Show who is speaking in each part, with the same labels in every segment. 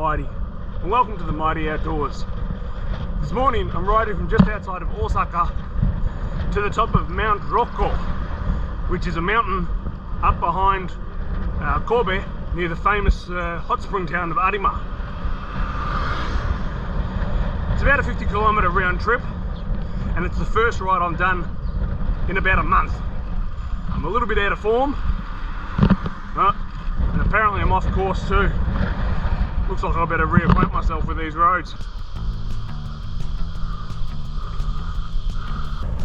Speaker 1: mighty, and welcome to the mighty outdoors. This morning I'm riding from just outside of Osaka to the top of Mt Rokko, which is a mountain up behind Kobe, near the famous hot spring town of Arima. It's about a 50-kilometre round trip, and it's the first ride I've done in about a month. I'm a little bit out of form, and apparently I'm off course too. Looks like I better reacquaint myself with these roads.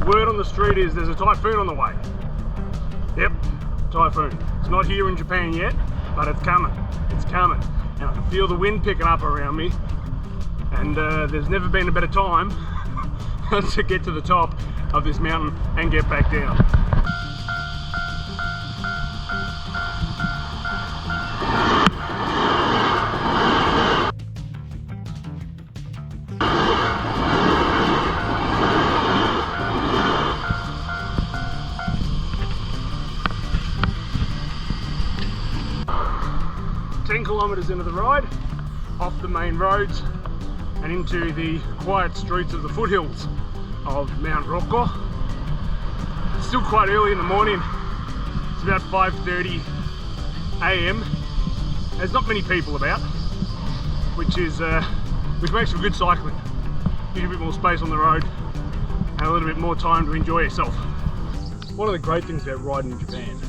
Speaker 1: Word on the street is there's a typhoon on the way. Yep, typhoon. It's not here in Japan yet, but it's coming. It's coming. And I can feel the wind picking up around me. And there's never been a better time to get to the top of this mountain and get back down. 10 kilometres into the ride, off the main roads and into the quiet streets of the foothills of Mt Rokko. It's still quite early in the morning. It's about 5:30 AM. There's not many people about, which makes for good cycling. Gives you a bit more space on the road and a little bit more time to enjoy yourself. One of the great things about riding in Japan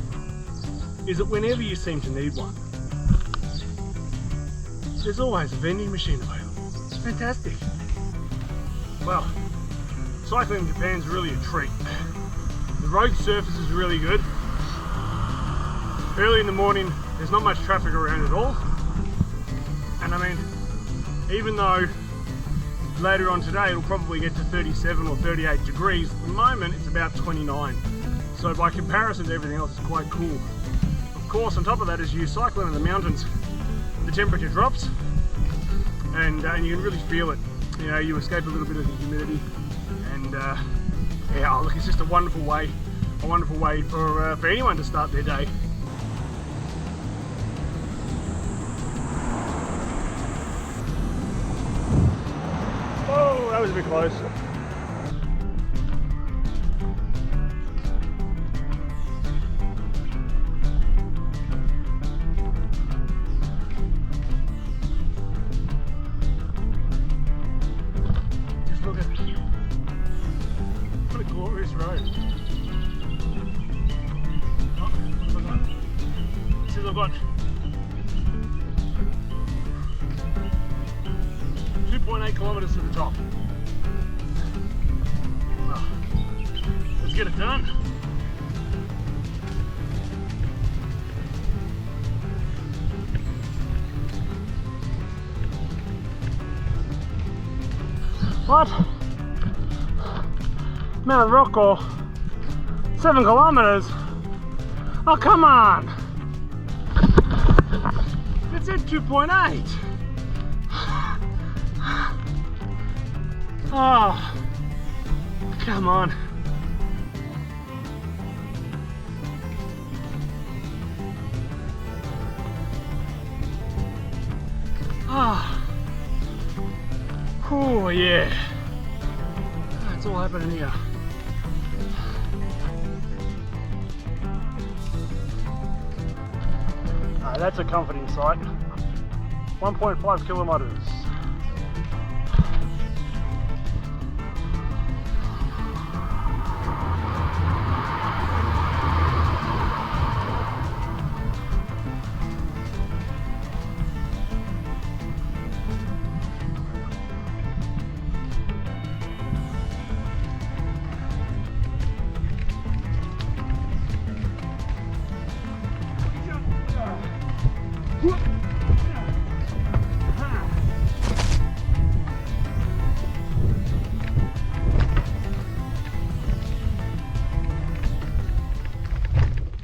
Speaker 1: is that whenever you seem to need one, there's always a vending machine available. It's fantastic. Well, cycling in Japan is really a treat. The road surface is really good. Early in the morning, there's not much traffic around at all. And I mean, even though later on today it'll probably get to 37 or 38 degrees, at the moment it's about 29. So by comparison to everything else, it's quite cool. Of course, on top of that, as you cycle in the mountains, the temperature drops and you can really feel it. You know, you escape a little bit of the humidity, and yeah, look, it's just a wonderful way for anyone to start their day. Oh, that was a bit close. What a glorious road. Oh, it says I've got 2.8 kilometres to the top. Well, let's get it done. What? Mt Rokko, 7 kilometers? Oh, come on! It said 2.8. Oh, come on. Oh yeah, it's all happening here. That's a comforting sight. 1.5 kilometers.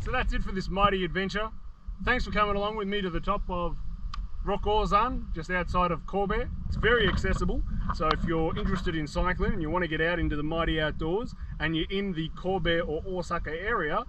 Speaker 1: So that's it for this mighty adventure. Thanks for coming along with me to the top of Rokko, just outside of Kobe. It's very accessible, so if you're interested in cycling and you want to get out into the mighty outdoors and you're in the Kobe or Osaka area,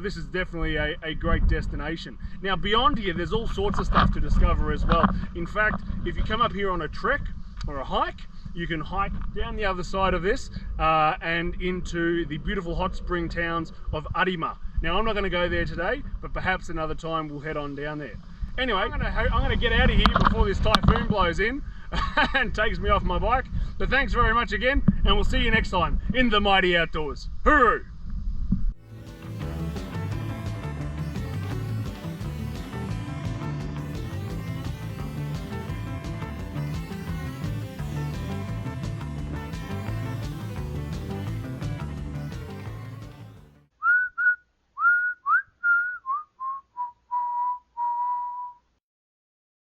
Speaker 1: this is definitely a great destination. Now beyond here, there's all sorts of stuff to discover as well. In fact, if you come up here on a trek or a hike, you can hike down the other side of this and into the beautiful hot spring towns of Arima. Now I'm not going to go there today, but perhaps another time we'll head on down there. Anyway, I'm going to get out of here before this typhoon blows in and takes me off my bike. But thanks very much again, and we'll see you next time in the mighty outdoors. Hooroo!